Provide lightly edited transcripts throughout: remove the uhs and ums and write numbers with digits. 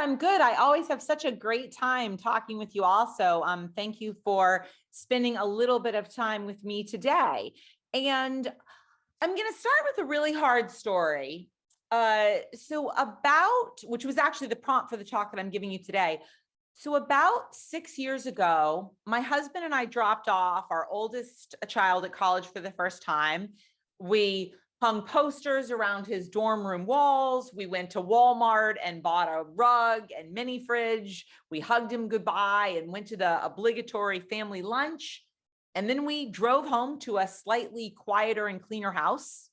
I'm good. I always have such a great time talking with you also. Thank you for spending a little bit of time with me today. And I'm going to start with a really hard story. Which was actually the prompt for the talk that I'm giving you today. So about 6 years ago, my husband and I dropped off our oldest child at college for the first time. We hung posters around his dorm room walls. We went to Walmart and bought a rug and mini fridge. We hugged him goodbye and went to the obligatory family lunch. And then we drove home to a slightly quieter and cleaner house.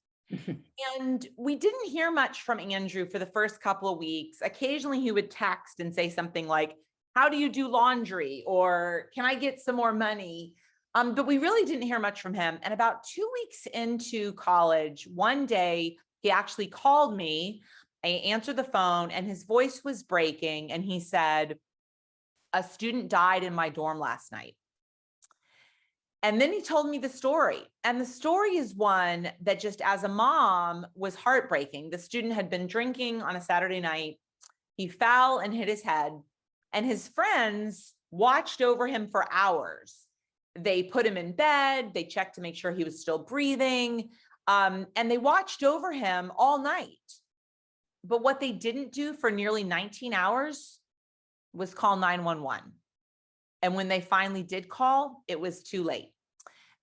And we didn't hear much from Andrew for the first couple of weeks. Occasionally he would text and say something like, "How do you do laundry?" or "Can I get some more money?" But we really didn't hear much from him. And about 2 weeks into college, one day he actually called me. I answered the phone and his voice was breaking. And he said, "A student died in my dorm last night." And then he told me the story. And the story is one that just as a mom was heartbreaking. The student had been drinking on a Saturday night. He fell and hit his head. And his friends watched over him for hours. They put him in bed. They checked to make sure he was still breathing. And they watched over him all night. But what they didn't do for nearly 19 hours was call 911. And when they finally did call, it was too late.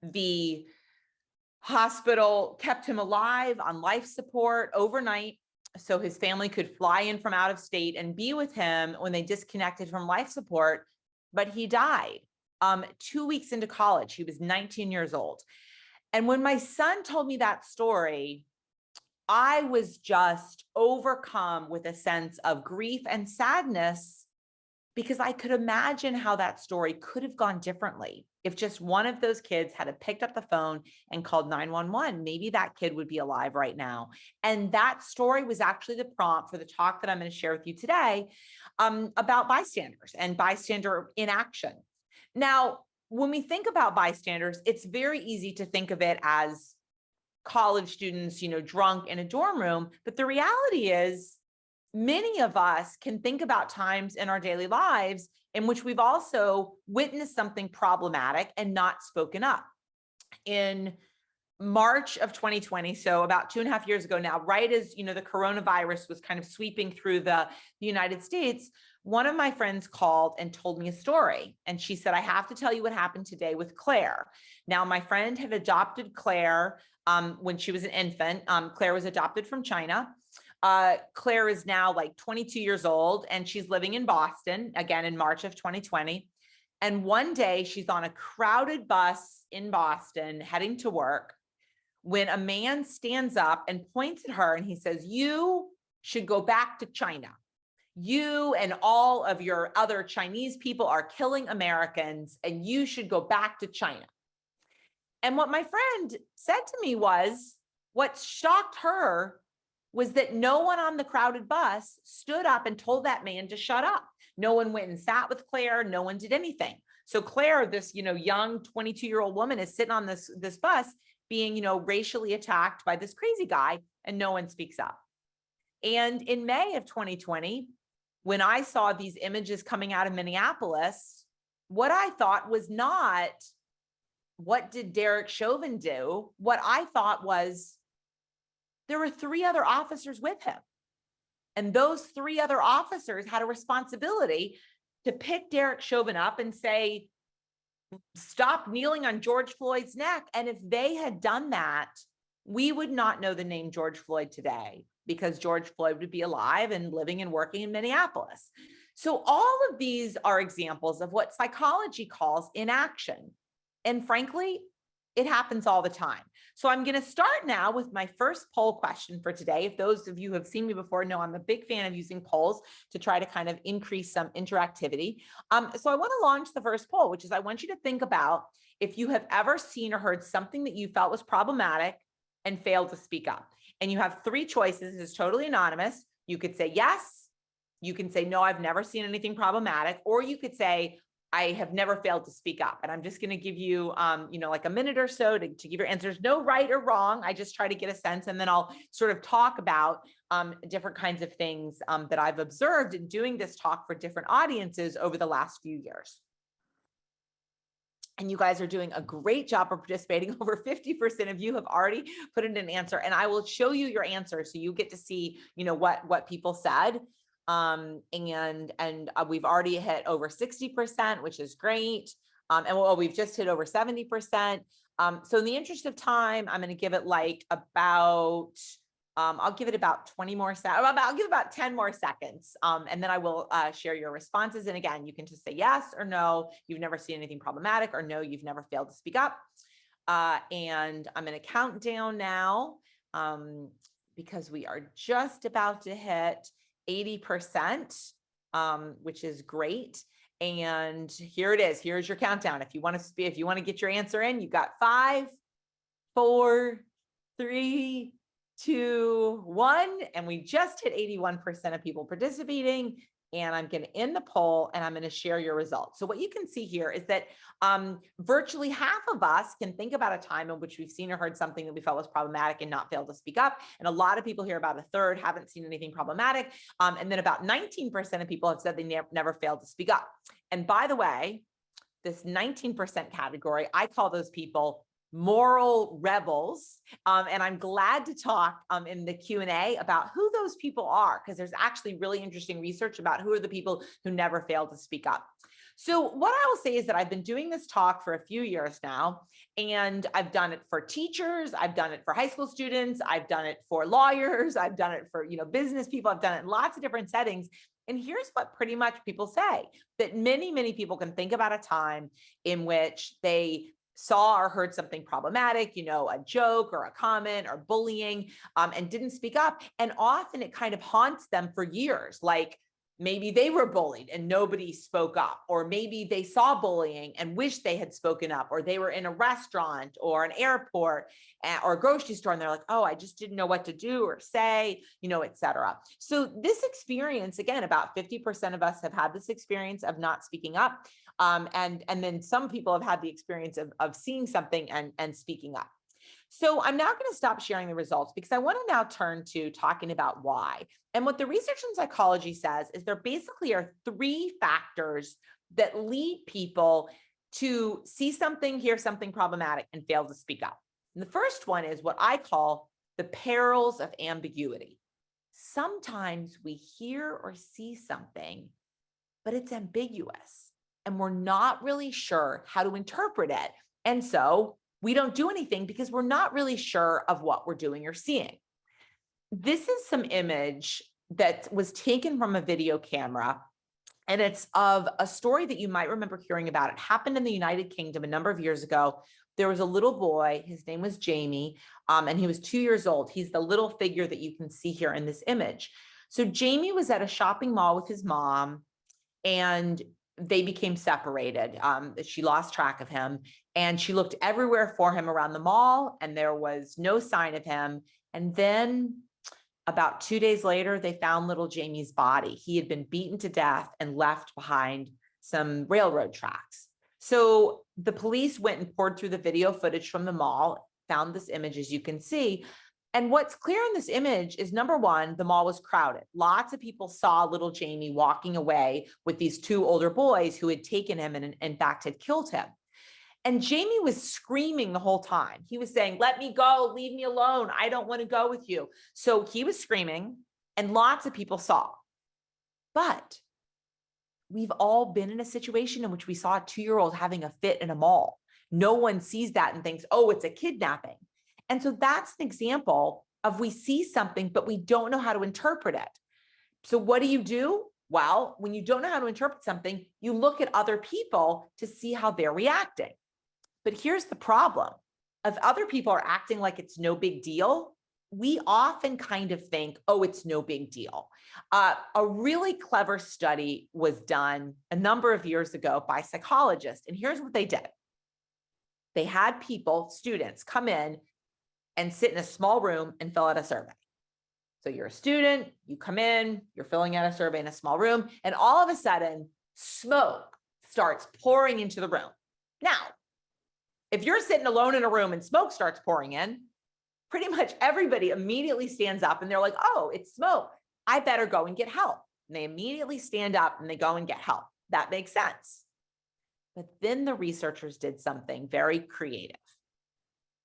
The hospital kept him alive on life support overnight so his family could fly in from out of state and be with him when they disconnected from life support. But he died 2 weeks into college. He was 19 years old. And when my son told me that story, I was just overcome with a sense of grief and sadness, because I could imagine how that story could have gone differently. If just one of those kids had picked up the phone and called 911, maybe that kid would be alive right now. And that story was actually the prompt for the talk that I'm going to share with you today about bystanders and bystander inaction. Now, when we think about bystanders, it's very easy to think of it as college students, drunk in a dorm room. But the reality is, many of us can think about times in our daily lives in which we've also witnessed something problematic and not spoken up. In March of 2020, so about 2.5 years ago now, right as the coronavirus was kind of sweeping through the United States, one of my friends called and told me a story. And she said, "I have to tell you what happened today with Claire." Now, my friend had adopted Claire when she was an infant. Claire was adopted from China. Claire is now like 22 years old and she's living in Boston, again in March of 2020. And one day she's on a crowded bus in Boston heading to work when a man stands up and points at her and he says, "You should go back to China. You and all of your other Chinese people are killing Americans and you should go back to China." And what my friend said to me was, what shocked her was that no one on the crowded bus stood up and told that man to shut up. No one went and sat with Claire. No one did anything. So Claire, this, young 22-year-old woman, is sitting on this bus being, racially attacked by this crazy guy, and no one speaks up. And in May of 2020, when I saw these images coming out of Minneapolis, what I thought was not, what did Derek Chauvin do? What I thought was, there were 3 other officers with him. And those 3 other officers had a responsibility to pick Derek Chauvin up and say, "Stop kneeling on George Floyd's neck." And if they had done that, we would not know the name George Floyd today, because George Floyd would be alive and living and working in Minneapolis. So all of these are examples of what psychology calls inaction. And frankly, it happens all the time. So I'm going to start now with my first poll question for today. If those of you who have seen me before know I'm a big fan of using polls to try to kind of increase some interactivity. So I want to launch the first poll, which is I want you to think about if you have ever seen or heard something that you felt was problematic and failed to speak up. And you have 3 choices. It's totally anonymous. You could say yes. You can say, "No, I've never seen anything problematic." Or you could say, I have never failed to speak up. And I'm just going to give you, like a minute or so to give your answers. No right or wrong. I just try to get a sense, and then I'll sort of talk about different kinds of things that I've observed in doing this talk for different audiences over the last few years. And you guys are doing a great job of participating. Over 50% of you have already put in an answer, and I will show you your answer so you get to see, what people said. We've already hit over 60%, which is great. We've just hit over 70%. So in the interest of time, I'm going to give it like about, I'll give it about 20 more seconds. I'll give about 10 more seconds. And then I will share your responses. And again, you can just say yes or no. You've never seen anything problematic, or no, you've never failed to speak up. And I'm going to count down now because we are just about to hit 80%, which is great. And here it is. Here's your countdown. If you want to get your answer in, you've got 5, 4, 3, 2, 1. And we just hit 81% of people participating. And I'm going to end the poll, and I'm going to share your results. So what you can see here is that virtually half of us can think about a time in which we've seen or heard something that we felt was problematic and not failed to speak up. And a lot of people here, about a third, haven't seen anything problematic. And then about 19% of people have said they never failed to speak up. And by the way, this 19% category, I call those people moral rebels. And I'm glad to talk in the Q&A about who those people are, because there's actually really interesting research about who are the people who never failed to speak up. So what I will say is that I've been doing this talk for a few years now, and I've done it for teachers, I've done it for high school students, I've done it for lawyers, I've done it for business people, I've done it in lots of different settings. And here's what pretty much people say, that many, many people can think about a time in which they saw or heard something problematic, a joke or a comment or bullying, and didn't speak up. And often it kind of haunts them for years. Like maybe they were bullied and nobody spoke up, or maybe they saw bullying and wished they had spoken up, or they were in a restaurant or an airport or a grocery store, and they're like, oh, I just didn't know what to do or say, et cetera. So this experience, again, about 50% of us have had this experience of not speaking up. And then some people have had the experience of seeing something and speaking up. So I'm now going to stop sharing the results, because I want to now turn to talking about why. And what the research in psychology says is there basically are 3 factors that lead people to see something, hear something problematic, and fail to speak up. And the first one is what I call the perils of ambiguity. Sometimes we hear or see something, but it's ambiguous, and we're not really sure how to interpret it. And so we don't do anything because we're not really sure of what we're doing or seeing. This is some image that was taken from a video camera, and it's of a story that you might remember hearing about. It happened in the United Kingdom a number of years ago. There was a little boy, his name was Jamie, and he was 2 years old. He's the little figure that you can see here in this image. So Jamie was at a shopping mall with his mom, and they became separated. She lost track of him, and she looked everywhere for him around the mall, and there was no sign of him. And then about 2 days later, they found little Jamie's body. He had been beaten to death and left behind some railroad tracks. So the police went and poured through the video footage from the mall, found this image, as you can see. And what's clear in this image is, number one, the mall was crowded. Lots of people saw little Jamie walking away with these 2 older boys who had taken him and in fact had killed him. And Jamie was screaming the whole time. He was saying, let me go, leave me alone. I don't want to go with you. So he was screaming, and lots of people saw. But we've all been in a situation in which we saw a 2-year-old having a fit in a mall. No one sees that and thinks, oh, it's a kidnapping. And so that's an example of we see something, but we don't know how to interpret it. So what do? Well, when you don't know how to interpret something, you look at other people to see how they're reacting. But here's the problem. If other people are acting like it's no big deal, we often kind of think, oh, it's no big deal. A really clever study was done a number of years ago by psychologists. And here's what they did. They had people, students, come in and sit in a small room and fill out a survey. So you're a student, you come in, you're filling out a survey in a small room, and all of a sudden, smoke starts pouring into the room. Now, if you're sitting alone in a room and smoke starts pouring in, pretty much everybody immediately stands up and they're like, oh, it's smoke. I better go and get help. And they immediately stand up and they go and get help. That makes sense. But then the researchers did something very creative.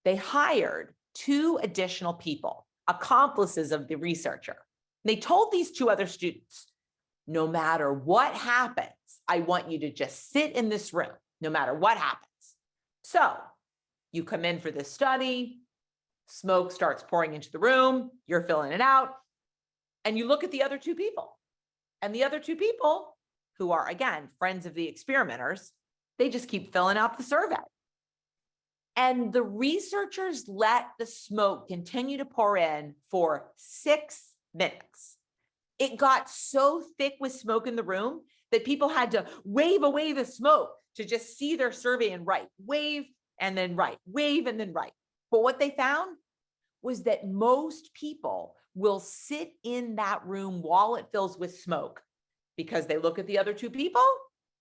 They hired 2 additional people, accomplices of the researcher. They told these 2 other students, no matter what happens, I want you to just sit in this room, no matter what happens. So you come in for this study, smoke starts pouring into the room, you're filling it out, and you look at the other 2 people. And the other 2 people, who are, again, friends of the experimenters, they just keep filling out the survey. And the researchers let the smoke continue to pour in for 6 minutes. It got so thick with smoke in the room that people had to wave away the smoke to just see their survey and write, wave and then write, wave and then write. But what they found was that most people will sit in that room while it fills with smoke because they look at the other 2 people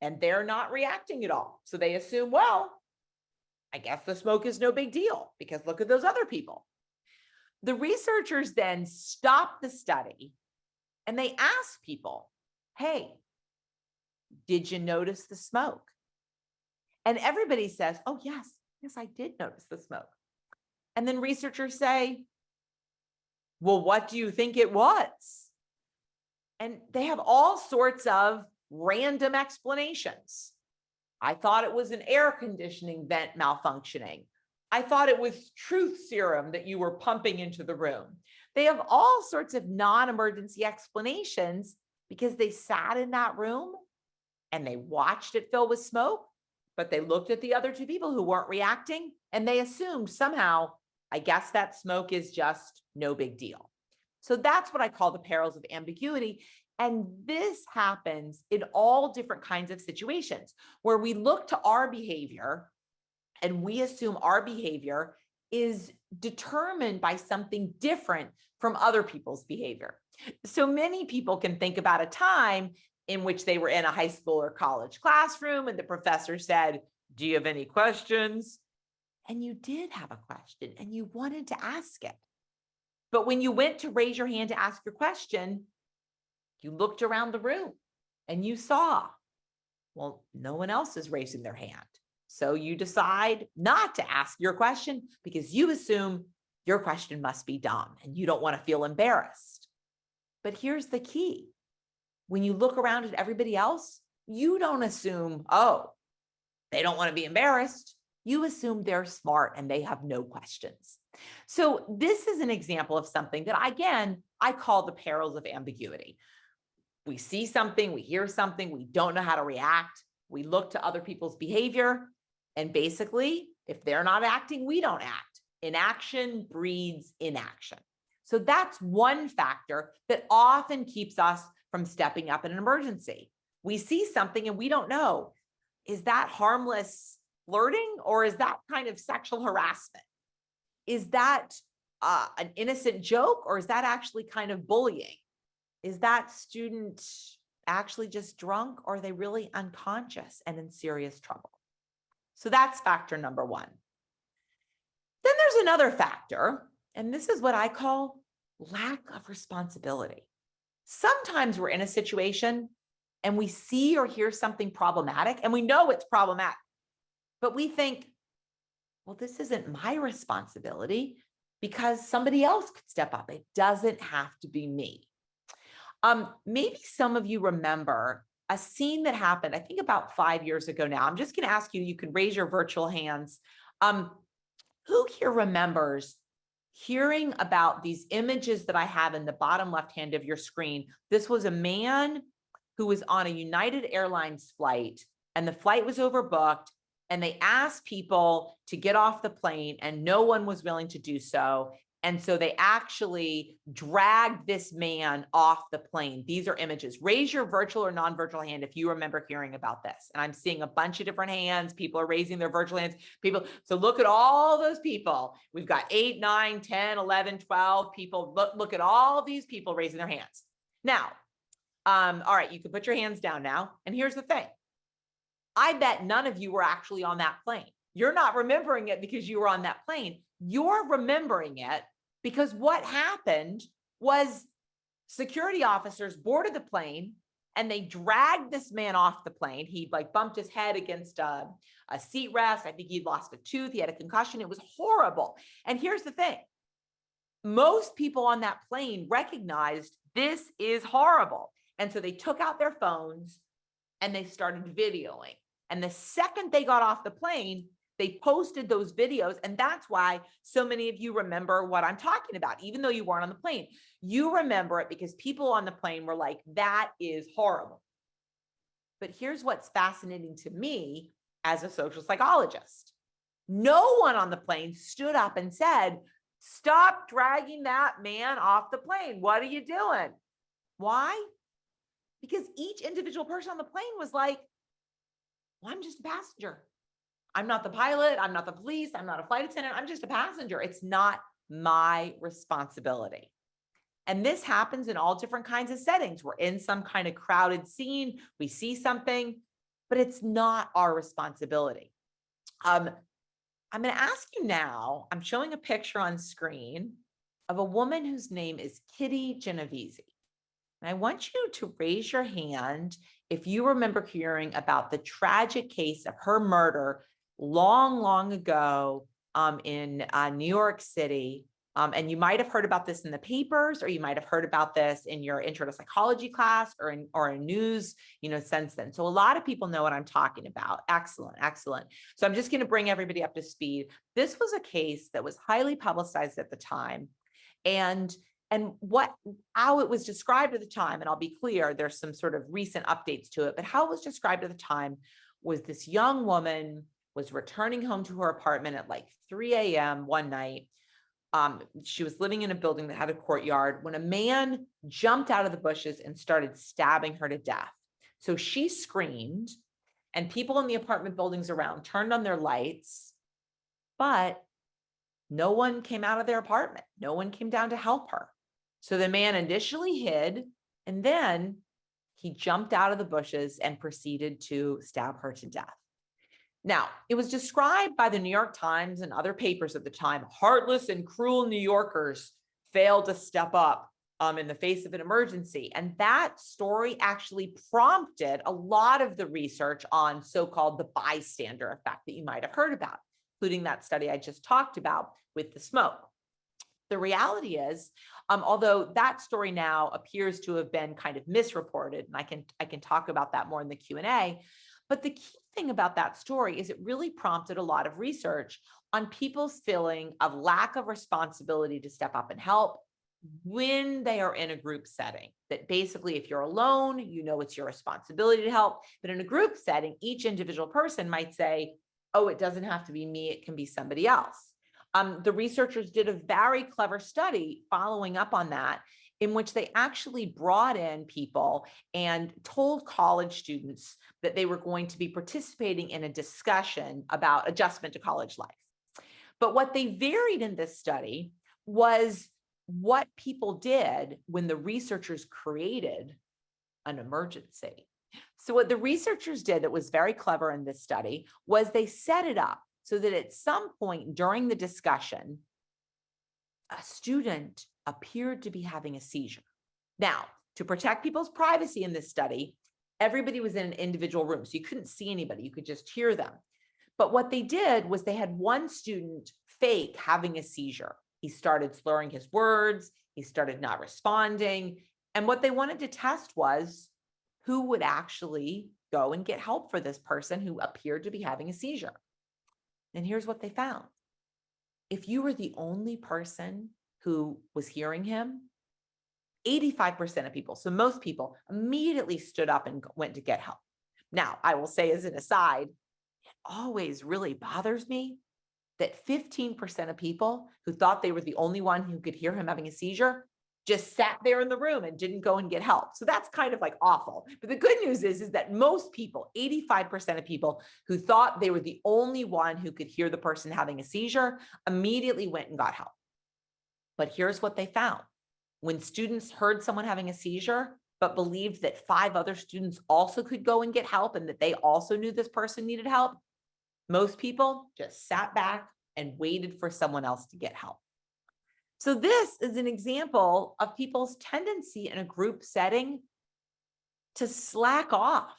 and they're not reacting at all. So they assume, well, I guess the smoke is no big deal because look at those other people. The researchers then stopped the study and they asked people, hey, did you notice the smoke? And everybody says, oh, yes, I did notice the smoke. And then researchers say, well, what do you think it was? And they have all sorts of random explanations. I thought it was an air conditioning vent malfunctioning. I thought it was truth serum that you were pumping into the room. They have all sorts of non-emergency explanations because they sat in that room and they watched it fill with smoke, but they looked at the other 2 people who weren't reacting and they assumed somehow, I guess that smoke is just no big deal. So that's what I call the perils of ambiguity. And this happens in all different kinds of situations where we look to our behavior and we assume our behavior is determined by something different from other people's behavior. So many people can think about a time in which they were in a high school or college classroom and the professor said, do you have any questions? And you did have a question and you wanted to ask it. But when you went to raise your hand to ask your question, you looked around the room and you saw, well, no one else is raising their hand. So you decide not to ask your question because you assume your question must be dumb and you don't want to feel embarrassed. But here's the key. When you look around at everybody else, you don't assume, oh, they don't want to be embarrassed. You assume they're smart and they have no questions. So this is an example of something that, again, I call the perils of ambiguity. We see something, we hear something, we don't know how to react. We look to other people's behavior. And basically, if they're not acting, we don't act. Inaction breeds inaction. So that's one factor that often keeps us from stepping up in an emergency. We see something and we don't know, is that harmless flirting or is that kind of sexual harassment? Is that an innocent joke or is that actually kind of bullying? Is that student actually just drunk or are they really unconscious and in serious trouble? So that's factor number 1. Then there's another factor, and this is what I call lack of responsibility. Sometimes we're in a situation and we see or hear something problematic and we know it's problematic, but we think, well, this isn't my responsibility because somebody else could step up. It doesn't have to be me. Maybe some of you remember a scene that happened, I think about 5 years ago now. I'm just going to ask you, you can raise your virtual hands. Who here remembers hearing about these images that I have in the bottom left hand of your screen? This was a man who was on a United Airlines flight and the flight was overbooked and they asked people to get off the plane and no one was willing to do so. And so they actually dragged this man off the plane. These are images. Raise your virtual or non-virtual hand if you remember hearing about this. And I'm seeing a bunch of different hands. People are raising their virtual hands. People. So look at all those people. We've got 8, 9, 10, 11, 12 people. Look at all these people raising their hands. Now, all right, you can put your hands down now. And here's the thing. I bet none of you were actually on that plane. You're not remembering it because you were on that plane. You're remembering it because what happened was security officers boarded the plane and they dragged this man off the plane. He like bumped his head against a seat rest. I think he'd lost a tooth. He had a concussion. It was horrible. And here's the thing. Most people on that plane recognized this is horrible. And so they took out their phones and they started videoing. And the second they got off the plane, they posted those videos. And that's why so many of you remember what I'm talking about, even though you weren't on the plane. You remember it because people on the plane were like, that is horrible. But here's what's fascinating to me as a social psychologist. No one on the plane stood up and said, stop dragging that man off the plane. What are you doing? Why? Because each individual person on the plane was like, well, I'm just a passenger. I'm not the pilot. I'm not the police. I'm not a flight attendant. I'm just a passenger. It's not my responsibility. And this happens in all different kinds of settings. We're in some kind of crowded scene. We see something, but it's not our responsibility. I'm going to ask you now, I'm showing a picture on screen of a woman whose name is Kitty Genovese. And I want you to raise your hand if you remember hearing about the tragic case of her murder long, long ago in New York City. And you might have heard about this in the papers, or you might have heard about this in your intro to psychology class or in news, since then. So a lot of people know what I'm talking about. Excellent, excellent. So I'm just going to bring everybody up to speed. This was a case that was highly publicized at the time. And how it was described at the time, and I'll be clear, there's some sort of recent updates to it, but how it was described at the time was this young woman was returning home to her apartment at like 3 a.m. one night. She was living in a building that had a courtyard when a man jumped out of the bushes and started stabbing her to death. So she screamed, and people in the apartment buildings around turned on their lights, but no one came out of their apartment. No one came down to help her. So the man initially hid, and then he jumped out of the bushes and proceeded to stab her to death. Now, it was described by the New York Times and other papers at the time, heartless and cruel New Yorkers failed to step up in the face of an emergency. And that story actually prompted a lot of the research on so-called the bystander effect that you might have heard about, including that study I just talked about with the smoke. The reality is, although that story now appears to have been kind of misreported, and I can talk about that more in the Q&A, but the key thing about that story is it really prompted a lot of research on people's feeling of lack of responsibility to step up and help when they are in a group setting. That basically, if you're alone, it's your responsibility to help. But in a group setting, each individual person might say, oh, it doesn't have to be me, it can be somebody else. The researchers did a very clever study following up on that, in which they actually brought in people and told college students that they were going to be participating in a discussion about adjustment to college life. But what they varied in this study was what people did when the researchers created an emergency. So what the researchers did that was very clever in this study was they set it up so that at some point during the discussion, a student appeared to be having a seizure. Now, to protect people's privacy in this study, everybody was in an individual room, so you couldn't see anybody, you could just hear them. But what they did was they had one student fake having a seizure. He started slurring his words, he started not responding, and what they wanted to test was who would actually go and get help for this person who appeared to be having a seizure. And here's what they found. If you were the only person who was hearing him, 85% of people, so most people, immediately stood up and went to get help. Now, I will say as an aside, it always really bothers me that 15% of people who thought they were the only one who could hear him having a seizure just sat there in the room and didn't go and get help. So that's kind of like awful. But the good news is that most people, 85% of people who thought they were the only one who could hear the person having a seizure, immediately went and got help. But here's what they found. When students heard someone having a seizure, but believed that 5 other students also could go and get help and that they also knew this person needed help, most people just sat back and waited for someone else to get help. So this is an example of people's tendency in a group setting to slack off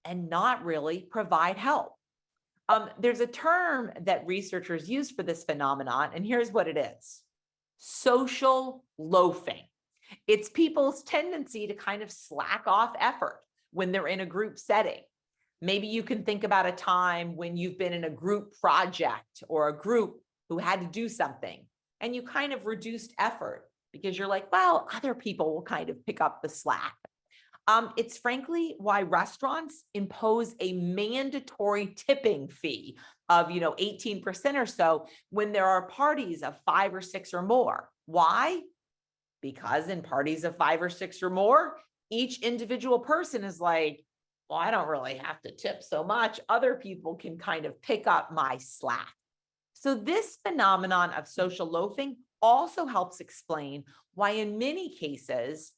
and not really provide help. There's a term that researchers use for this phenomenon, and here's what it is: social loafing. It's people's tendency to kind of slack off effort when they're in a group setting. Maybe you can think about a time when you've been in a group project or a group who had to do something and you kind of reduced effort because you're like, well, other people will kind of pick up the slack. It's frankly why restaurants impose a mandatory tipping fee of 18% or so when there are parties of 5 or 6 or more. Why? Because in parties of 5 or 6 or more, each individual person is like, well, I don't really have to tip so much. Other people can kind of pick up my slack. So this phenomenon of social loafing also helps explain why in many cases,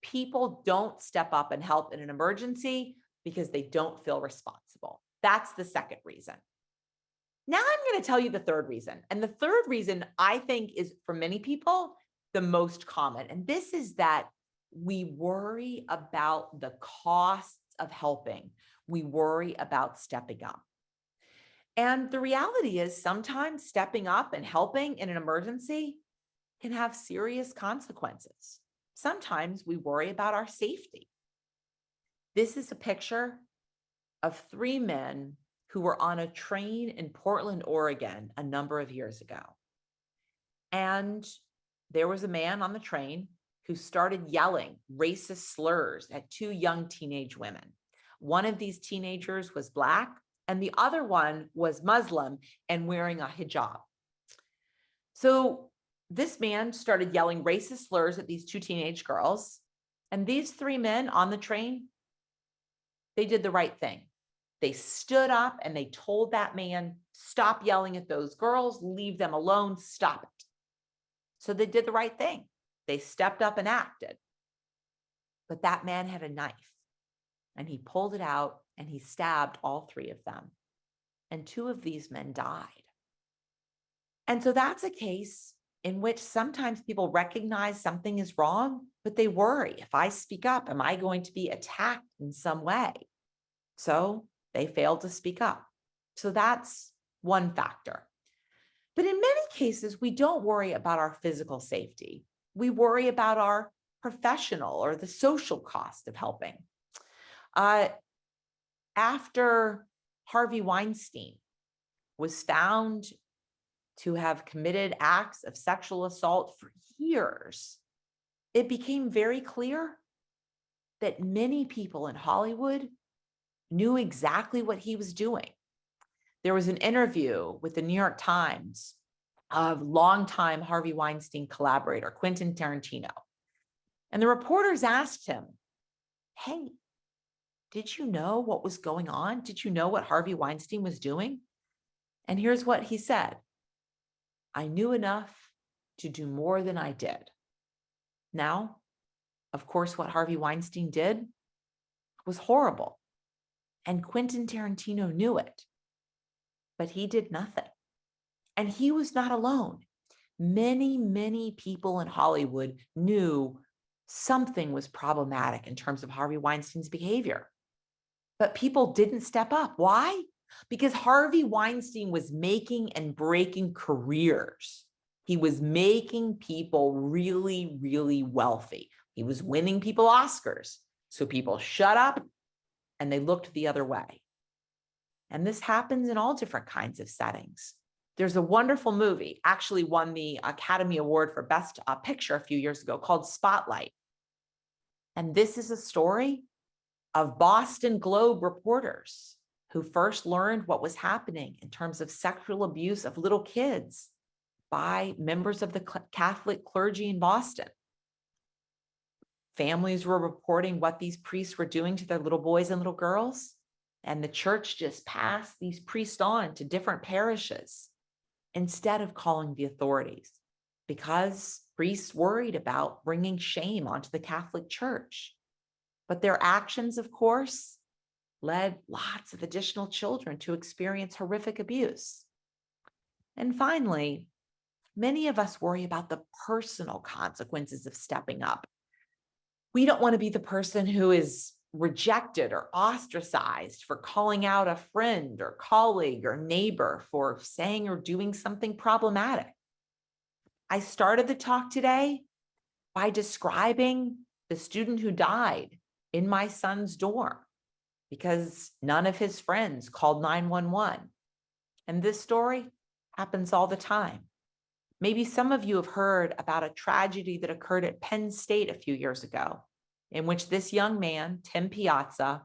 people don't step up and help in an emergency because they don't feel responsible. That's the second reason. Now I'm going to tell you the third reason. And the third reason I think is for many people the most common. And this is that we worry about the costs of helping. We worry about stepping up. And the reality is sometimes stepping up and helping in an emergency can have serious consequences. Sometimes we worry about our safety. This is a picture of 3 men who were on a train in Portland, Oregon, a number of years ago. And there was a man on the train who started yelling racist slurs at 2 young teenage women. One of these teenagers was Black, and the other one was Muslim and wearing a hijab. So this man started yelling racist slurs at these 2 teenage girls, and these 3 men on the train, they did the right thing. They stood up and they told that man, stop yelling at those girls, leave them alone, stop it. So they did the right thing. They stepped up and acted. But that man had a knife and he pulled it out and he stabbed all 3 of them. And 2 of these men died. And so that's a case in which sometimes people recognize something is wrong, but they worry, if I speak up, am I going to be attacked in some way? So they failed to speak up. So that's one factor. But in many cases, we don't worry about our physical safety. We worry about our professional or the social cost of helping. After Harvey Weinstein was found to have committed acts of sexual assault for years, it became very clear that many people in Hollywood knew exactly what he was doing. There was an interview with the New York Times of longtime Harvey Weinstein collaborator, Quentin Tarantino. And the reporters asked him, hey, did you know what was going on? Did you know what Harvey Weinstein was doing? And here's what he said: I knew enough to do more than I did. Now, of course, what Harvey Weinstein did was horrible. And Quentin Tarantino knew it, but he did nothing. And he was not alone. Many, many people in Hollywood knew something was problematic in terms of Harvey Weinstein's behavior, but people didn't step up. Why? Because Harvey Weinstein was making and breaking careers. He was making people really, really wealthy. He was winning people Oscars. So people shut up and they looked the other way. And this happens in all different kinds of settings. There's a wonderful movie, actually won the Academy Award for Best Picture a few years ago, called Spotlight. And this is a story of Boston Globe reporters who first learned what was happening in terms of sexual abuse of little kids by members of the Catholic clergy in Boston. Families were reporting what these priests were doing to their little boys and little girls, and the church just passed these priests on to different parishes instead of calling the authorities, because priests worried about bringing shame onto the Catholic Church. But their actions, of course, led lots of additional children to experience horrific abuse. And finally, many of us worry about the personal consequences of stepping up. We don't want to be the person who is rejected or ostracized for calling out a friend or colleague or neighbor for saying or doing something problematic. I started the talk today by describing the student who died in my son's dorm because none of his friends called 911. And this story happens all the time. Maybe some of you have heard about a tragedy that occurred at Penn State a few years ago, in which this young man, Tim Piazza,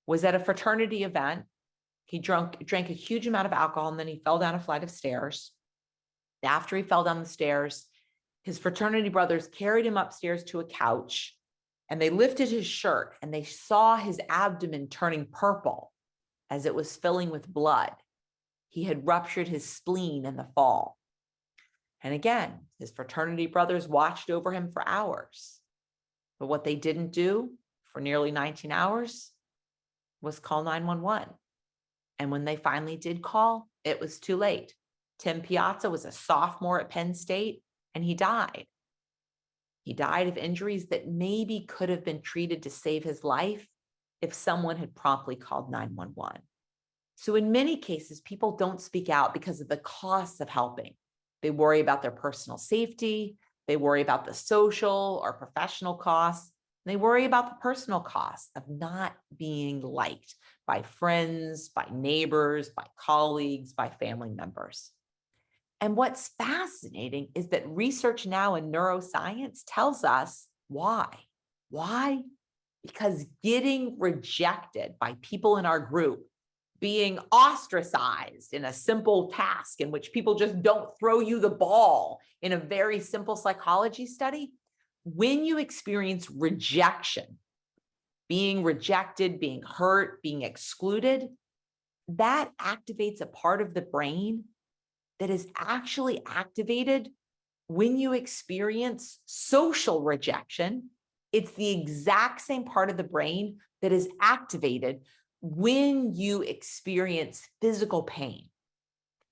was at a fraternity event. He drank a huge amount of alcohol, and then he fell down a flight of stairs. After he fell down the stairs, his fraternity brothers carried him upstairs to a couch, and they lifted his shirt, and they saw his abdomen turning purple as it was filling with blood. He had ruptured his spleen in the fall. And again, his fraternity brothers watched over him for hours. But what they didn't do for nearly 19 hours was call 911. And when they finally did call, it was too late. Tim Piazza was a sophomore at Penn State, and he died. He died of injuries that maybe could have been treated to save his life if someone had promptly called 911. So in many cases, people don't speak out because of the costs of helping. They worry about their personal safety. They worry about the social or professional costs. They worry about the personal costs of not being liked by friends, by neighbors, by colleagues, by family members. And what's fascinating is that research now in neuroscience tells us why. Why? Because getting rejected by people in our group, being ostracized in a simple task in which people just don't throw you the ball in a very simple psychology study, when you experience rejection, being rejected, being hurt, being excluded, that activates a part of the brain that is actually activated when you experience social rejection. It's the exact same part of the brain that is activated when you experience physical pain.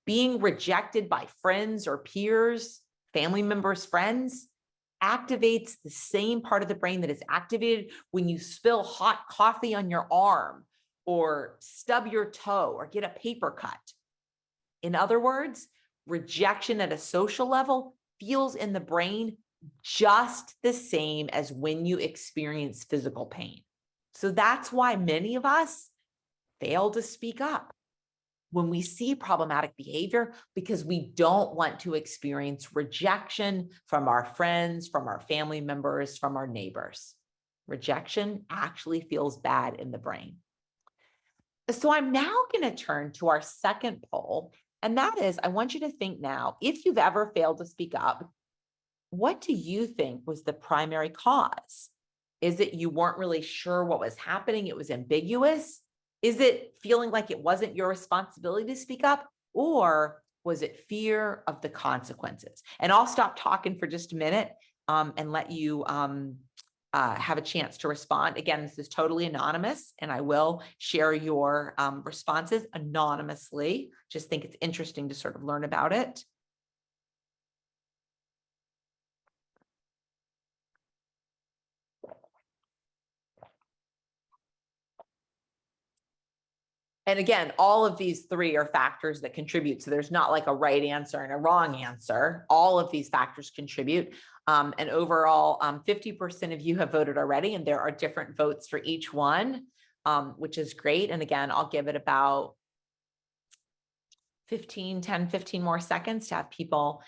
Being rejected by friends or peers, family members, friends, activates the same part of the brain that is activated when you spill hot coffee on your arm or stub your toe or get a paper cut. In other words, rejection at a social level feels in the brain just the same as when you experience physical pain. So that's why many of us fail to speak up when we see problematic behavior, because we don't want to experience rejection from our friends, from our family members, from our neighbors. Rejection actually feels bad in the brain. So I'm now going to turn to our second poll, and that is, I want you to think now, if you've ever failed to speak up, what do you think was the primary cause? Is it you weren't really sure what was happening? It was ambiguous? Is it feeling like it wasn't your responsibility to speak up? Or was it fear of the consequences? And I'll stop talking for just a minute and let you have a chance to respond. Again, this is totally anonymous, and I will share your responses anonymously. Just think it's interesting to sort of learn about it. And again, all of these three are factors that contribute. So there's not like a right answer and a wrong answer. All of these factors contribute. And overall, 50% of you have voted already, and there are different votes for each one, which is great. And again, I'll give it about 10, 15 more seconds to have people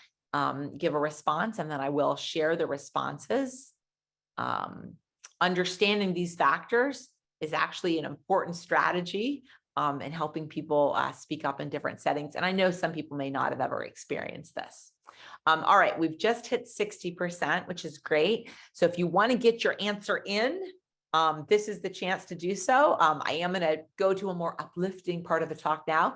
give a response, and then I will share the responses. Understanding these factors is actually an important strategy in helping people speak up in different settings. And I know some people may not have ever experienced this. All right, we've just hit 60%, which is great. So if you want to get your answer in, this is the chance to do so. I am going to go to a more uplifting part of the talk now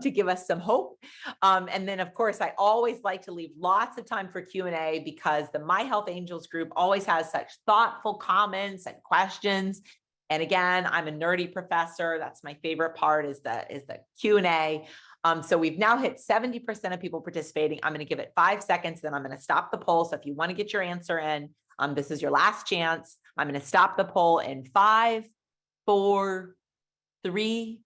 to give us some hope. And then, of course, I always like to leave lots of time for Q&A because the My Health Angels group always has such thoughtful comments and questions. And again, I'm a nerdy professor. That's my favorite part is the Q&A. So we've now hit 70% of people participating. I'm going to give it 5 seconds, then I'm going to stop the poll. So if you want to get your answer in, this is your last chance. I'm going to stop the poll in 5, 4, 3,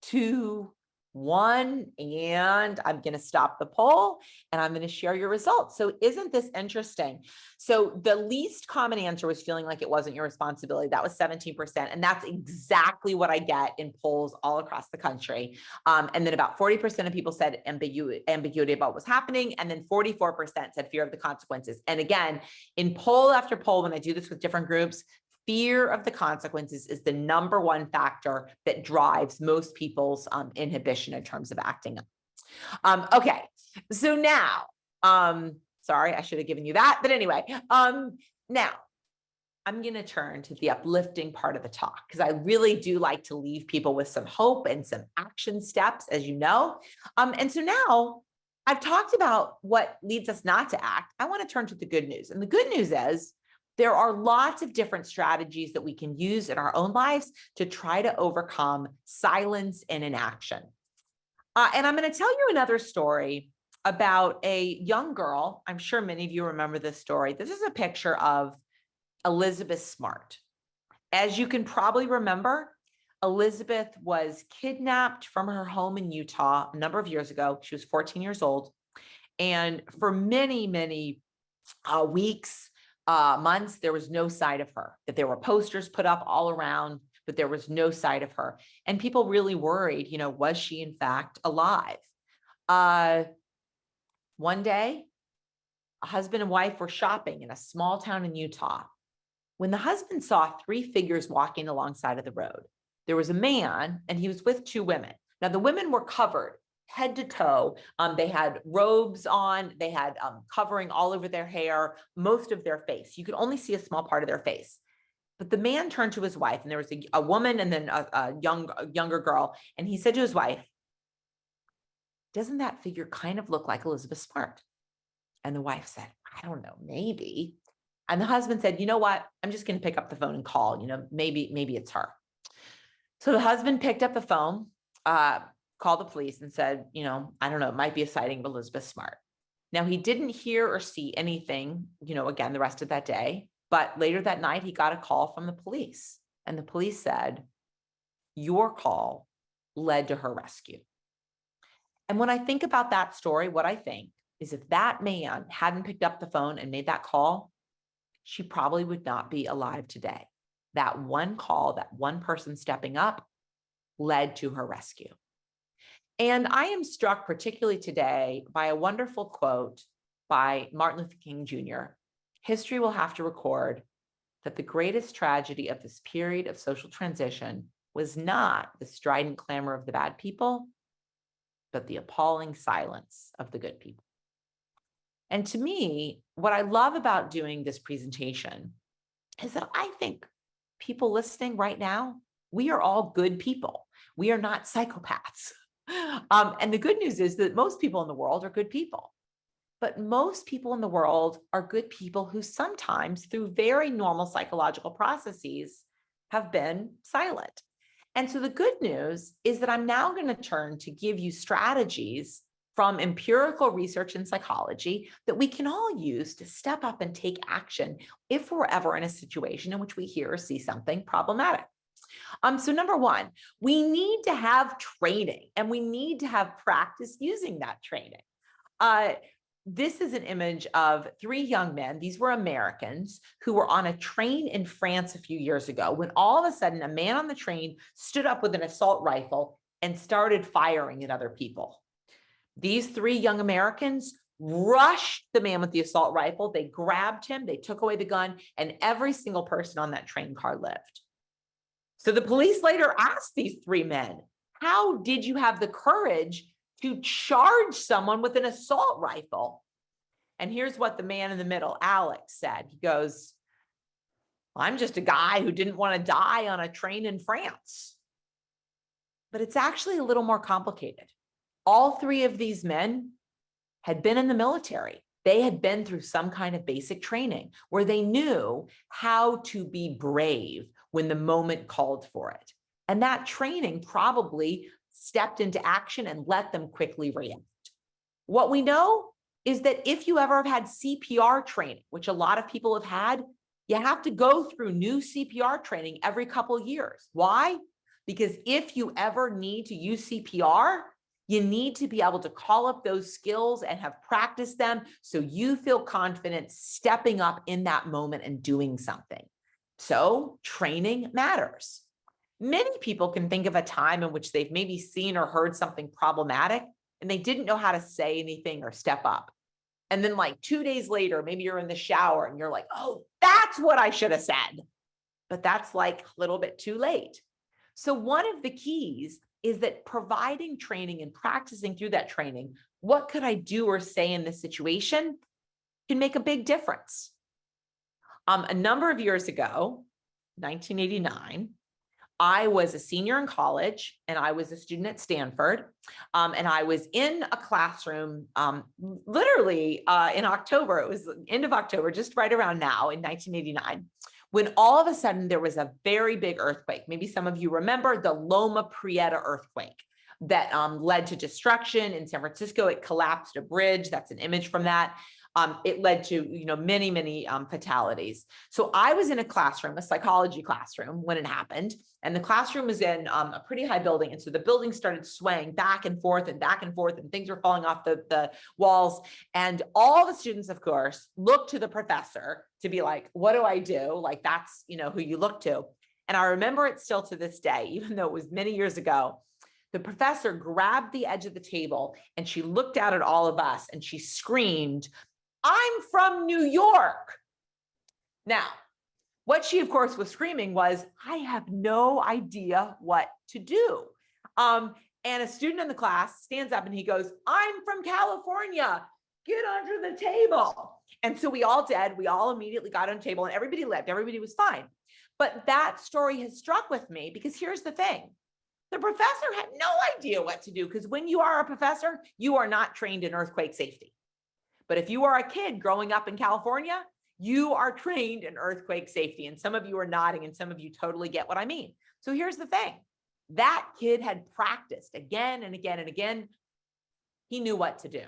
2, 1, and I'm going to stop the poll and I'm going to share your results. So isn't this interesting? So the least common answer was feeling like it wasn't your responsibility. That was 17%. And that's exactly what I get in polls all across the country. And then about 40% of people said ambiguity about what's happening. And then 44% said fear of the consequences. And again, in poll after poll, when I do this with different groups, fear of the consequences is the number one factor that drives most people's inhibition in terms of acting up. Okay, so now, sorry, I should have given you that, but anyway, now I'm going to turn to the uplifting part of the talk because I really do like to leave people with some hope and some action steps, as you know. And so now I've talked about what leads us not to act. I want to turn to the good news. And the good news is there are lots of different strategies that we can use in our own lives to try to overcome silence and inaction. And I'm going to tell you another story about a young girl. I'm sure many of you remember this story. This is a picture of Elizabeth Smart. As you can probably remember, Elizabeth was kidnapped from her home in Utah a number of years ago. She was 14 years old. And for many, many weeks, months, there was no sight of her, that there were posters put up all around, but there was no sight of her. And people really worried, was she in fact alive? One day, a husband and wife were shopping in a small town in Utah when the husband saw 3 figures walking alongside of the road. There was a man and he was with 2 women. Now the women were covered head to toe. They had robes on, they had covering all over their hair, most of their face. You could only see a small part of their face. But the man turned to his wife, and there was a woman and then a younger girl. And he said to his wife, "Doesn't that figure kind of look like Elizabeth Smart?" And the wife said, "I don't know, maybe." And the husband said, "You know what? I'm just going to pick up the phone and call, maybe it's her." So the husband picked up the phone, called the police and said, I don't know, it might be a sighting of Elizabeth Smart. Now, he didn't hear or see anything, again, the rest of that day. But later that night, he got a call from the police. And the police said, your call led to her rescue. And when I think about that story, what I think is if that man hadn't picked up the phone and made that call, she probably would not be alive today. That one call, that one person stepping up led to her rescue. And I am struck particularly today by a wonderful quote by Martin Luther King Jr. History will have to record that the greatest tragedy of this period of social transition was not the strident clamor of the bad people, but the appalling silence of the good people. And to me, what I love about doing this presentation is that I think people listening right now, we are all good people. We are not psychopaths. And the good news is that most people in the world are good people. But most people in the world are good people who sometimes, through very normal psychological processes, have been silent. And so the good news is that I'm now going to turn to give you strategies from empirical research in psychology that we can all use to step up and take action if we're ever in a situation in which we hear or see something problematic. So number one, we need to have training and we need to have practice using that training. This is an image of 3 young men. These were Americans who were on a train in France a few years ago when all of a sudden a man on the train stood up with an assault rifle and started firing at other people. These 3 young Americans rushed the man with the assault rifle. They grabbed him, they took away the gun, and every single person on that train car lived. So the police later asked these 3 men, how did you have the courage to charge someone with an assault rifle? And here's what the man in the middle, Alex, said. He goes, I'm just a guy who didn't want to die on a train in France. But it's actually a little more complicated. All three of these men had been in the military. They had been through some kind of basic training where they knew how to be brave when the moment called for it. And that training probably stepped into action and let them quickly react. What we know is that if you ever have had CPR training, which a lot of people have had, you have to go through new CPR training every couple of years. Why? Because if you ever need to use CPR, you need to be able to call up those skills and have practiced them so you feel confident stepping up in that moment and doing something. So training matters. Many people can think of a time in which they've maybe seen or heard something problematic and they didn't know how to say anything or step up. And then like 2 days later, maybe you're in the shower and you're like, oh, that's what I should have said. But that's like a little bit too late. So one of the keys is that providing training and practicing through that training, what could I do or say in this situation can make a big difference. A number of years ago, 1989, I was a senior in college and I was a student at Stanford. And I was in a classroom literally in October. It was end of October, just right around now in 1989, when all of a sudden there was a very big earthquake. Maybe some of you remember the Loma Prieta earthquake that led to destruction in San Francisco. It collapsed a bridge. That's an image from that. It led to, many fatalities. So I was in a classroom, a psychology classroom when it happened. And the classroom was in a pretty high building. And so the building started swaying back and forth and back and forth, and things were falling off the walls. And all the students, of course, looked to the professor to be like, what do I do? Like, that's, who you look to. And I remember it still to this day, even though it was many years ago. The professor grabbed the edge of the table and she looked out at all of us and she screamed, I'm from New York. Now, what she, of course, was screaming was, I have no idea what to do. And a student in the class stands up and he goes, I'm from California. Get under the table. And so we all did. We all immediately got on the table and everybody left. Everybody was fine. But that story has struck with me because here's the thing. The professor had no idea what to do, because when you are a professor, you are not trained in earthquake safety. But if you are a kid growing up in California, you are trained in earthquake safety. And some of you are nodding and some of you totally get what I mean. So here's the thing. That kid had practiced again and again and again. He knew what to do.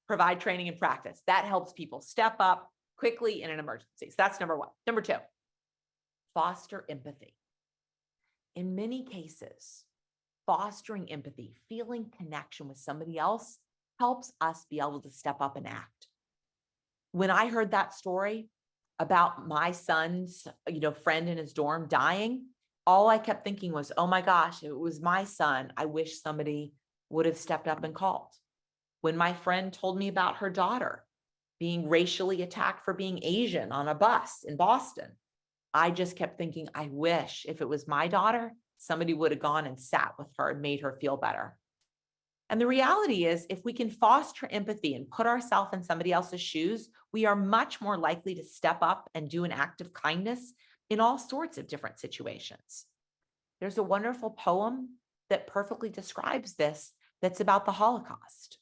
Provide training and practice. That helps people step up quickly in an emergency. So that's number one. Number two, foster empathy. In many cases, fostering empathy, feeling connection with somebody else helps us be able to step up and act. When I heard that story about my son's, friend in his dorm dying, all I kept thinking was, oh my gosh, if it was my son, I wish somebody would have stepped up and called. When my friend told me about her daughter being racially attacked for being Asian on a bus in Boston, I just kept thinking, I wish if it was my daughter, somebody would have gone and sat with her and made her feel better. And the reality is, if we can foster empathy and put ourselves in somebody else's shoes, we are much more likely to step up and do an act of kindness in all sorts of different situations. There's a wonderful poem that perfectly describes this that's about the Holocaust.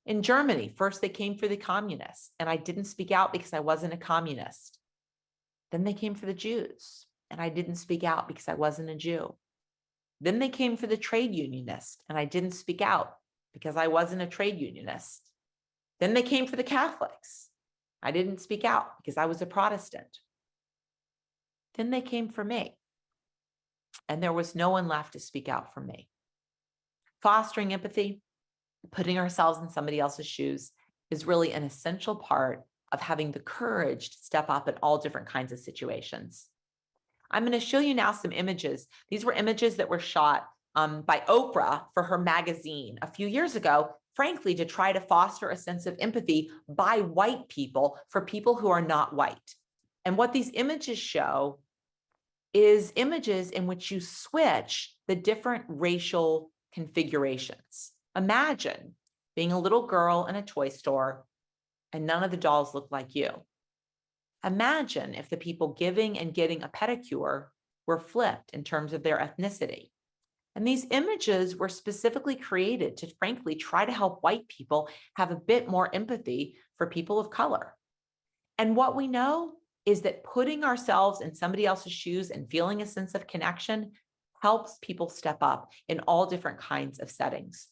In Germany, first they came for the communists, and I didn't speak out because I wasn't a communist. Then they came for the Jews, and I didn't speak out because I wasn't a Jew. Then they came for the trade unionist, and I didn't speak out because I wasn't a trade unionist. Then they came for the Catholics. I didn't speak out because I was a Protestant. Then they came for me, and there was no one left to speak out for me. Fostering empathy, putting ourselves in somebody else's shoes, is really an essential part of having the courage to step up in all different kinds of situations. I'm going to show you now some images. These were images that were shot by Oprah for her magazine a few years ago, frankly, to try to foster a sense of empathy by white people for people who are not white. And what these images show is images in which you switch the different racial configurations. Imagine being a little girl in a toy store and none of the dolls look like you. Imagine if the people giving and getting a pedicure were flipped in terms of their ethnicity. And these images were specifically created to, frankly, try to help white people have a bit more empathy for people of color. And what we know is that putting ourselves in somebody else's shoes and feeling a sense of connection helps people step up in all different kinds of settings.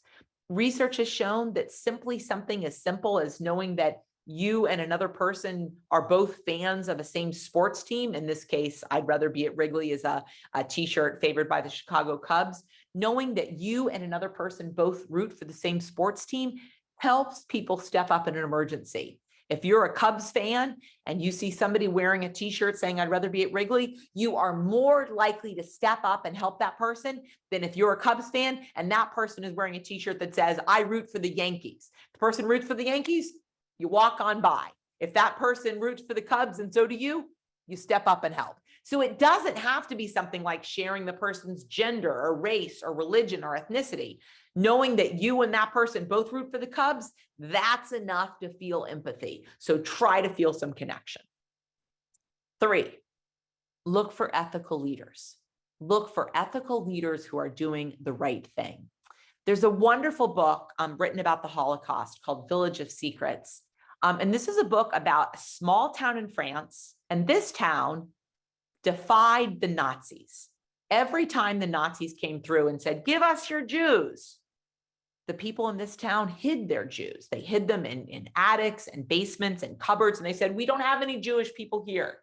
Research has shown that simply something as simple as knowing that you and another person are both fans of a same sports team. In this case, I'd rather be at Wrigley as a t-shirt favored by the Chicago Cubs. Knowing that you and another person both root for the same sports team helps people step up in an emergency. If you're a Cubs fan and you see somebody wearing a t-shirt saying, I'd rather be at Wrigley, you are more likely to step up and help that person than if you're a Cubs fan and that person is wearing a t-shirt that says, I root for the Yankees. The person roots for the Yankees, you walk on by. If that person roots for the Cubs and so do you step up and help. So it doesn't have to be something like sharing the person's gender or race or religion or ethnicity. Knowing that you and that person both root for the Cubs, that's enough to feel empathy. So try to feel some connection. 3, look for ethical leaders. Look for ethical leaders who are doing the right thing. There's a wonderful book written about the Holocaust called Village of Secrets. And this is a book about a small town in France. And this town defied the Nazis. Every time the Nazis came through and said, give us your Jews, the people in this town hid their Jews. They hid them in attics and basements and cupboards. And they said, we don't have any Jewish people here.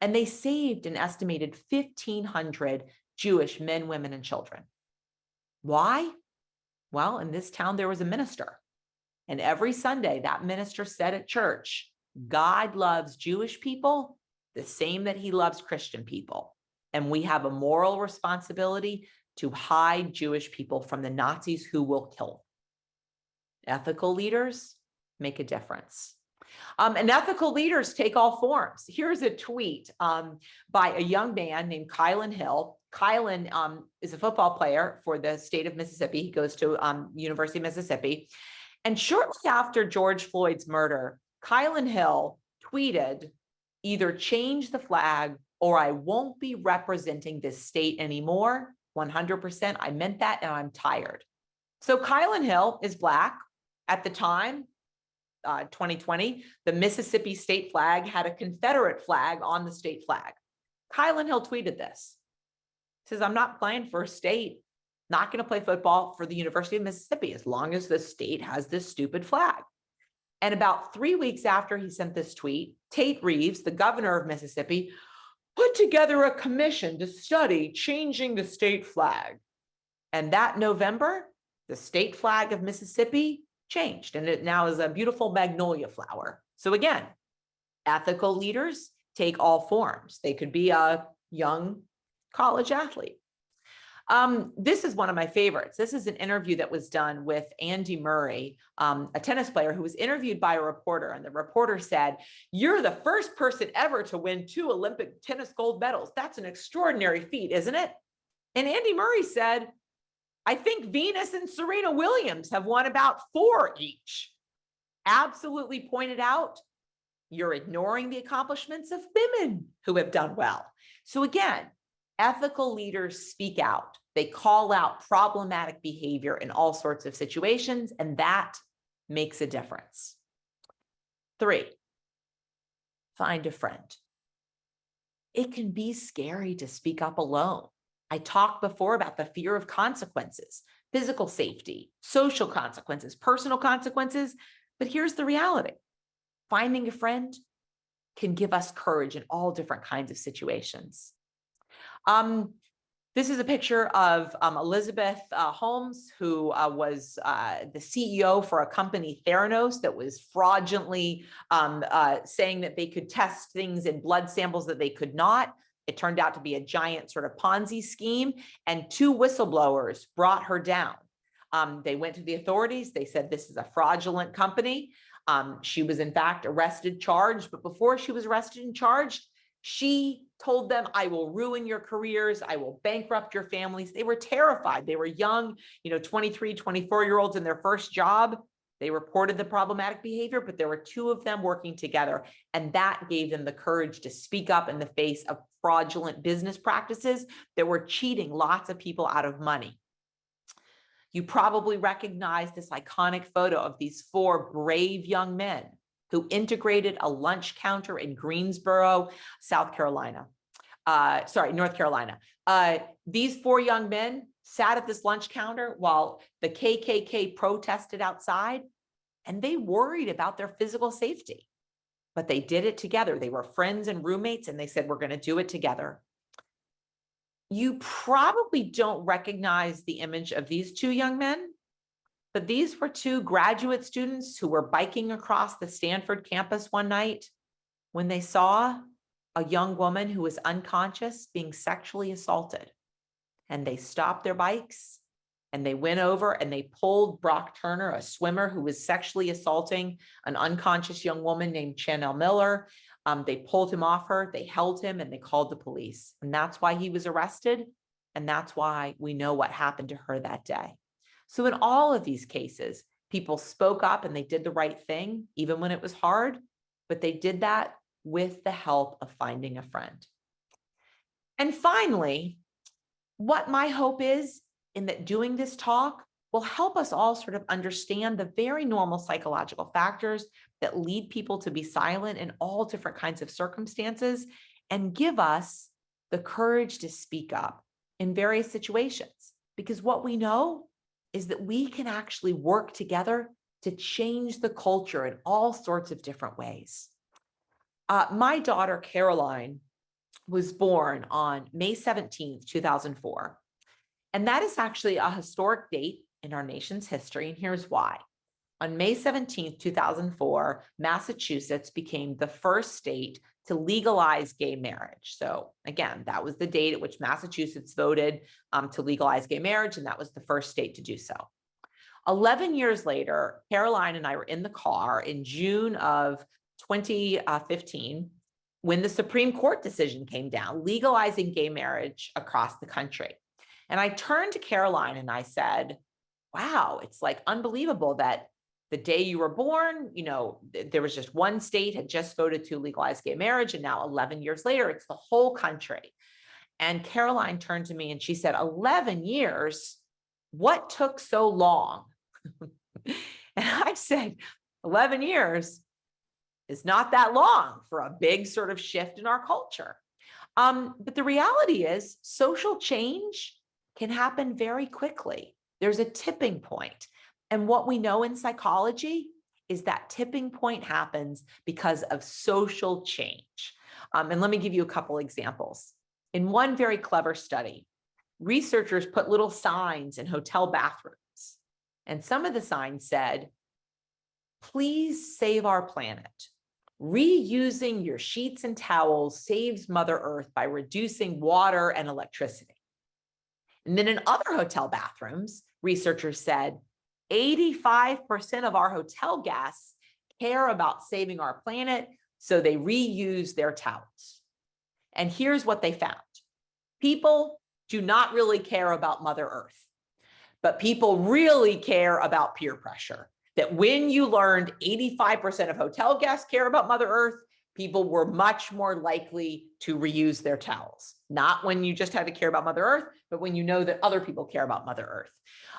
And they saved an estimated 1,500 Jewish men, women, and children. Why? Well, in this town, there was a minister. And every Sunday, that minister said at church, God loves Jewish people the same that he loves Christian people. And we have a moral responsibility to hide Jewish people from the Nazis who will kill them. Ethical leaders make a difference. And ethical leaders take all forms. Here's a tweet by a young man named Kylan Hill. Kylan is a football player for the state of Mississippi. He goes to University of Mississippi. And shortly after George Floyd's murder, Kylan Hill tweeted, either change the flag or I won't be representing this state anymore. 100%, I meant that and I'm tired. So Kylan Hill is Black. At the time, 2020, the Mississippi state flag had a Confederate flag on the state flag. Kylan Hill tweeted this. He says, I'm not playing for a state, not going to play football for the University of Mississippi as long as the state has this stupid flag. And about 3 weeks after he sent this tweet, Tate Reeves, the governor of Mississippi, put together a commission to study changing the state flag. And that November, the state flag of Mississippi changed, and it now is a beautiful magnolia flower. So again, ethical leaders take all forms. They could be a young college athlete. This is one of my favorites. This is an interview that was done with Andy Murray, a tennis player who was interviewed by a reporter. And the reporter said, you're the first person ever to win 2 Olympic tennis gold medals. That's an extraordinary feat, isn't it? And Andy Murray said, I think Venus and Serena Williams have won about 4 each. Absolutely pointed out, you're ignoring the accomplishments of women who have done well. So again, ethical leaders speak out. They call out problematic behavior in all sorts of situations, and that makes a difference. 3, find a friend. It can be scary to speak up alone. I talked before about the fear of consequences, physical safety, social consequences, personal consequences, but here's the reality. Finding a friend can give us courage in all different kinds of situations. This is a picture of Elizabeth Holmes, who was the CEO for a company, Theranos, that was fraudulently saying that they could test things in blood samples that they could not. It turned out to be a giant sort of Ponzi scheme, and 2 whistleblowers brought her down. They went to the authorities. They said, this is a fraudulent company. She was in fact arrested, charged, but before she was arrested and charged, she told them, I will ruin your careers. I will bankrupt your families. They were terrified. They were young, 23, 24-year-olds in their first job. They reported the problematic behavior, but there were two of them working together. And that gave them the courage to speak up in the face of fraudulent business practices that were cheating lots of people out of money. You probably recognize this iconic photo of these four brave young men who integrated a lunch counter in Greensboro, North Carolina. These four young men sat at this lunch counter while the KKK protested outside, and they worried about their physical safety. But they did it together. They were friends and roommates, and they said, we're going to do it together. You probably don't recognize the image of these two young men, but these were two graduate students who were biking across the Stanford campus one night when they saw a young woman who was unconscious being sexually assaulted. And they stopped their bikes and they went over and they pulled Brock Turner, a swimmer who was sexually assaulting an unconscious young woman named Chanel Miller. They pulled him off her, they held him, and they called the police. And that's why he was arrested. And that's why we know what happened to her that day. So in all of these cases, people spoke up and they did the right thing, even when it was hard, but they did that with the help of finding a friend. And finally, what my hope is in that doing this talk will help us all sort of understand the very normal psychological factors that lead people to be silent in all different kinds of circumstances and give us the courage to speak up in various situations. Because what we know is that we can actually work together to change the culture in all sorts of different ways. My daughter, Caroline, was born on May 17th, 2004. And that is actually a historic date in our nation's history, and here's why. On May 17th, 2004, Massachusetts became the first state to legalize gay marriage. So again, that was the date at which Massachusetts voted to legalize gay marriage, and that was the first state to do so. 11 years later, Caroline and I were in the car in June of 2015 when the Supreme Court decision came down, legalizing gay marriage across the country. And I turned to Caroline and I said, wow, it's like unbelievable that the day you were born, there was just one state had just voted to legalize gay marriage. And now 11 years later, it's the whole country. And Caroline turned to me and she said, 11 years, what took so long? And I said, 11 years is not that long for a big sort of shift in our culture. But the reality is social change can happen very quickly. There's a tipping point. And what we know in psychology is that tipping point happens because of social change. And let me give you a couple examples. In one very clever study, researchers put little signs in hotel bathrooms. And some of the signs said, please save our planet. Reusing your sheets and towels saves Mother Earth by reducing water and electricity. And then in other hotel bathrooms, researchers said 85% of our hotel guests care about saving our planet, so they reuse their towels. And here's what they found. People do not really care about Mother Earth, but people really care about peer pressure. That when you learned 85% of hotel guests care about Mother Earth, people were much more likely to reuse their towels. Not when you just had to care about Mother Earth, but when you know that other people care about Mother Earth.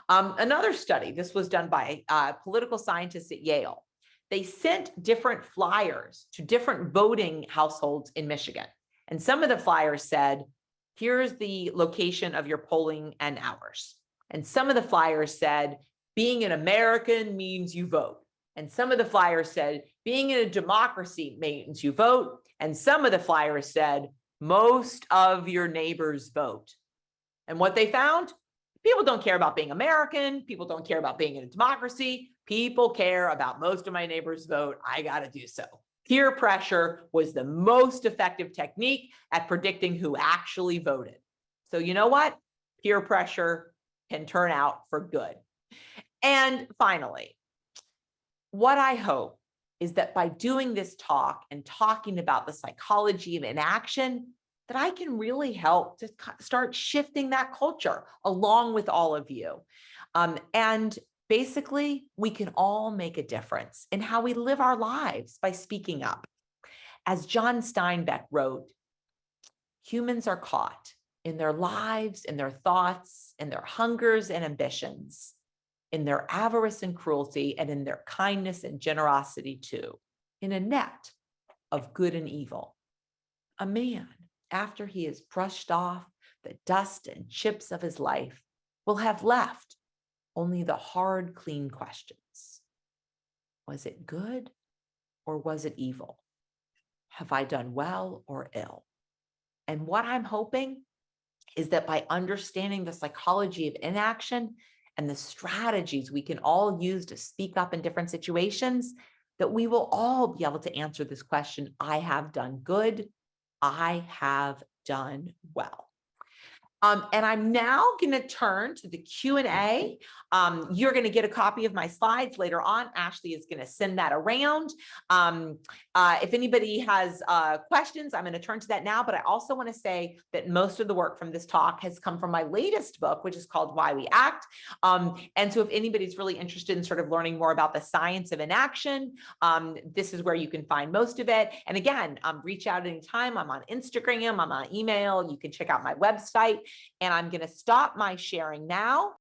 Another study, this was done by political scientists at Yale. They sent different flyers to different voting households in Michigan. And some of the flyers said, here's the location of your polling and hours. And some of the flyers said, being an American means you vote. And some of the flyers said, being in a democracy means you vote. And some of the flyers said, most of your neighbors vote. And what they found, people don't care about being American. People don't care about being in a democracy. People care about most of my neighbors vote. I got to do so. Peer pressure was the most effective technique at predicting who actually voted. So you know what? Peer pressure can turn out for good. And finally, what I hope is that by doing this talk and talking about the psychology of inaction, that I can really help to start shifting that culture along with all of you. And Basically, we can all make a difference in how we live our lives by speaking up. As John Steinbeck wrote, humans are caught in their lives, in their thoughts, in their hungers and ambitions, in their avarice and cruelty, and in their kindness and generosity too, in a net of good and evil. A man, after he has brushed off the dust and chips of his life, will have left only the hard, clean questions. Was it good or was it evil? Have I done well or ill? And what I'm hoping is that by understanding the psychology of inaction and the strategies we can all use to speak up in different situations, that we will all be able to answer this question, I have done good, I have done well. And I'm now going to turn to the Q&A. You're going to get a copy of my slides later on. Ashley is going to send that around. If anybody has questions, I'm going to turn to that now. But I also want to say that most of the work from this talk has come from my latest book, which is called Why We Act. And so if anybody's really interested in sort of learning more about the science of inaction, this is where you can find most of it. And again, reach out anytime. I'm on Instagram, I'm on email. You can check out my website. And I'm going to stop my sharing now.